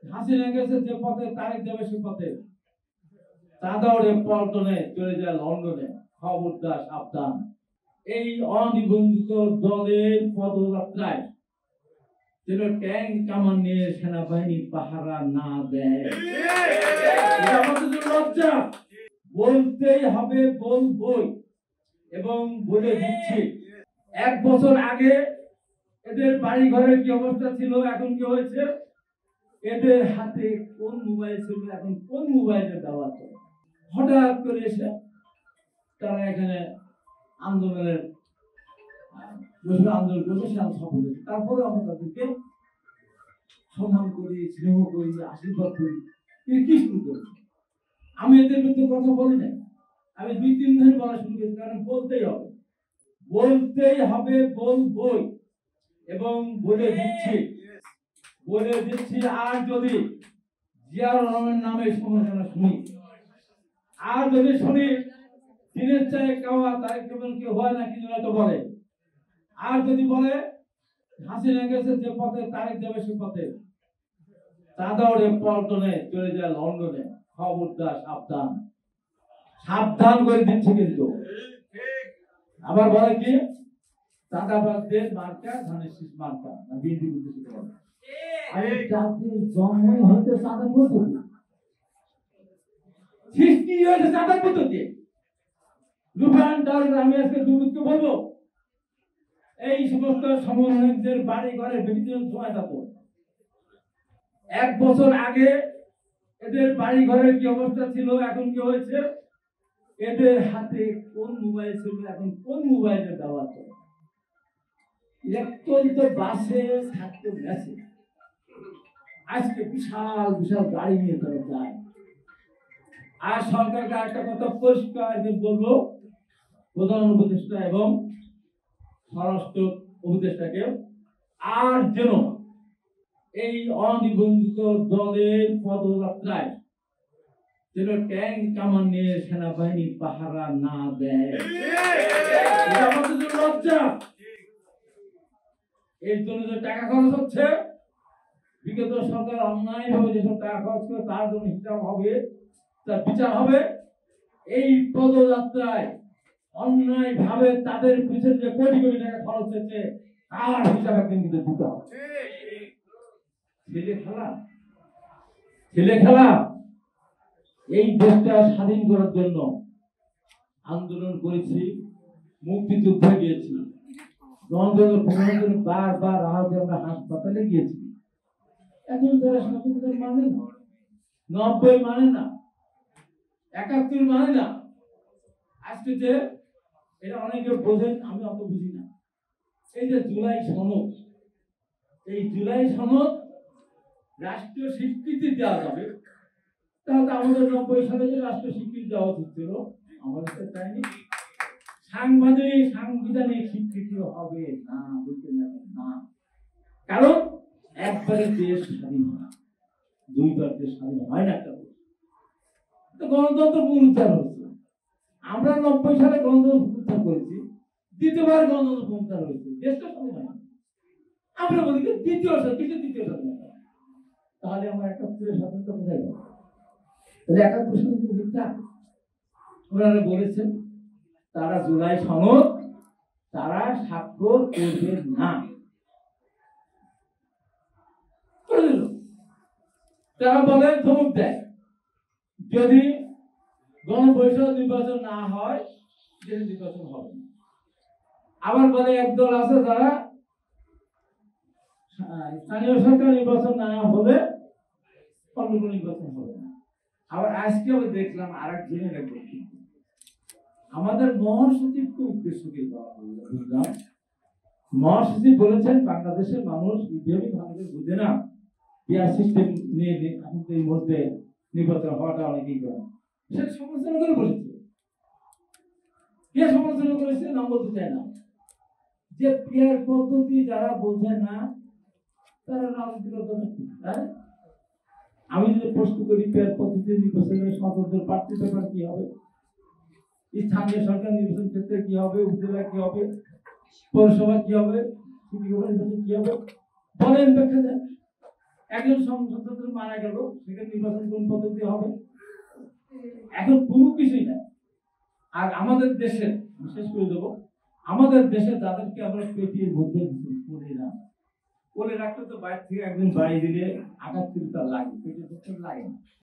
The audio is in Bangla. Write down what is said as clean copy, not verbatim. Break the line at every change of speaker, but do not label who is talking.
হাসিনা গেছে যে পথে, তারেক যাবে সে পথে। চাঁদাউড়ে পল্টনে চলে যায় লন্ডনে। খবরদার, সাবধান। এই অনিবন্ধিত দলের পদযাত্রায় যেন ট্যাঙ্ক কামান নিয়ে সেনাবাহিনী পাহারা না দেয়। এটা আমাদের জন্য লজ্জা। বলতেই হবে, বলবই, এবং বলে দিচ্ছি। 1 বছর আগে এদের বাড়ি ঘরের কি অবস্থা ছিল, এখন কি হয়েছে। এদের হাতে কোন মোবাইল ছিল, এখন কোন মোবাইলের ব্যবহার করে। হঠাৎ করে এসে তারা এখানে আন্দোলনের আন্দোলন করছে, সফল হয়েছে। তারপরে আমরা তাদেরকে সম্মান করি, স্নেহ করি, আশীর্বাদ করি। কি শুরু করেছে? আমি এদের বিরুদ্ধে কথা বলি নাই। আমি 2-3 দিন বলা শুরু করেছি, কারণ বলতেই হবে, বলতেই হবে, বলবই, এবং বলে দিচ্ছি। আর যদি জিয়াউর রহমানের নামে সমালোচনা শুনি, আর যদি শুনি দিনের চায়ে কাওয়া তারেক রহমান কি হয় না, কিছু হয়তো বলে, আর যদি বলে হাসিনা গেছে যে পথে, তারেক যাবে সে পথে। চাঁদাউড়ে পল্টনে চলে যায় লন্ডনে। খবরদার, সাবধান। সাবধান করে দিচ্ছে কিন্তু। আবার বলে কি, চাঁদাবাজদের মার্কা ধানের শীষ মার্কা, বিএনপি উদ্দেশ্য করে। আরে জাতির জন্ম হতে চাঁদার পদ্ধতি, সৃষ্টি হয়েছে চাঁদার পদ্ধতি। রূপান্তর আমি আজকে দুঃখ বলবো, এই সমস্ত সমন্বয়কদের বাড়ি ঘরে বিভিন্ন সময় থাকো। 1 বছর আগে এদের বাড়ি ঘরের কি অবস্থা ছিল, এখন কি হয়েছে। এদের হাতে কোন মোবাইল ছিল, এখন কোন মোবাইলের ব্যবহার করে। ইলেকট্রনিক বাসে থাকতো মেসেজ, আজকে বিশাল বিশাল গাড়ি নিয়ে তারা যায়। আর সরকারকে একটা কথা পরিষ্কার বলবো, প্রধান উপদেষ্টা এবং স্বরাষ্ট্র উপদেষ্টাকে, আর যেন এই অনিবন্ধিত দলের পদযাত্রায় যেন ট্যাঙ্ক কামান নিয়ে সেনাবাহিনী পাহারা না দেয়। এটা আমাদের জন্য লজ্জা। এর জন্য যে টাকা খরচ হচ্ছে, বিগত সরকার অন্যায় ভাবে যেসব টাকা খরচ করে তার জন্য হিসাব হবে, তার বিচার হবে। এই পদযাত্রায় অন্যায় ভাবে তাদের পিছনে যে কোটি কোটি টাকা খরচ হয়েছে, তার হিসাব একদিন কিন্তু দিতে হবে। ছেলে খেলা। এই দেশটা স্বাধীন করার জন্য আন্দোলন করেছি, মুক্তিযুদ্ধে গিয়েছি, বারবার আমরা হাসপাতালে গিয়েছি। এখন যারা ৭৭ মানে না, ৯০ মানে না, ৭১ মানে না, আজকে যে এটা অনেকে বোঝেন, আমি অত বুঝি না। এই যে জুলাই সনদ, এই জুলাই সনদ রাষ্ট্রীয় স্বীকৃতি দেওয়া যাবে, তাহলে আমাদের ৯০ সালে যে রাষ্ট্রীয় স্বীকৃতি দেওয়া উচিত ছিল, আমাদের তো চাইনি। সাংবিধানিক স্বীকৃতি হবে না, বলতে না। কারণ একবারে দেশ স্বাধীন হয়, 2বার দেশ স্বাধীন হয় না। একটা গণতন্ত্র পুনরুদ্ধার হয়েছে। আমরা ৯০ সালে গণতন্ত্র পুনরুদ্ধার করেছি, 2বার গণতন্ত্র পুনরুদ্ধার হয়েছে, দেশটা স্বাধীন হয়। আমরা বলি দ্বিতীয় স্বাধীনতা। তাহলে আমার ৭১ স্বাধীনতা কোথায় গেল? তাহলে ৭১ স্বাধীনতা মিথ্যা। ওনারা বলেছেন তারা জুলাই সনদ তারা স্বাক্ষর করবে না। তারা বলে, ধমক দেয়, যদি গণপরিষদ নির্বাচন না হয় সেটা নির্বাচন হবে না। আবার বলে একদল আছে যারা স্থানীয় সরকার নির্বাচন না হলে অন্য কোনো নির্বাচন হবে না। আবার আজকে আমি দেখলাম আরেক জনের আমাদের মহাসচিবকে উদ্দেশ্য করে বুঝলাম, মহাসচিব বলেছেন বাংলাদেশের মানুষ ইভিএম ভাঙতে বুঝে না, পিআর সিস্টেম নিয়ে এখন এই মুহূর্তে নির্বাচন হওয়াটা অনেকেই করে, সেটা সমালোচনা করে বলেছে। কে সমালোচনা করেছে নাম বলতে চায় না। যে পিআর পদ্ধতি যারা বোঝে না তারা রাজনীতি করতে পারে। আমি যদি প্রশ্ন করি পিআর পদ্ধতি নির্বাচনে সদস্যদের প্রার্থী ব্যাপার কি হবে, স্থানীয় সরকার নির্বাচন ক্ষেত্রে কি হবে, উপজেলা কি হবে, পৌরসভা কি হবে, সিটি কর্পোরেশন কি হবে, বলেন ব্যাখ্যা দেন। একজন সংসদ সদস্য মারা গেল, সেখানে নির্বাচন কোন পদ্ধতি হবে? এখন কোনো কিছুই নাই। আর আমাদের দেশে বিশেষ করে দেবো, আমাদের দেশে যাদেরকে আমরা পেটির মধ্যে করে না, করে রাখলে তো বাইরে থেকে একদিন বাড়ি দিলে 78 লাগে, পেটের ভেতর লাগে না।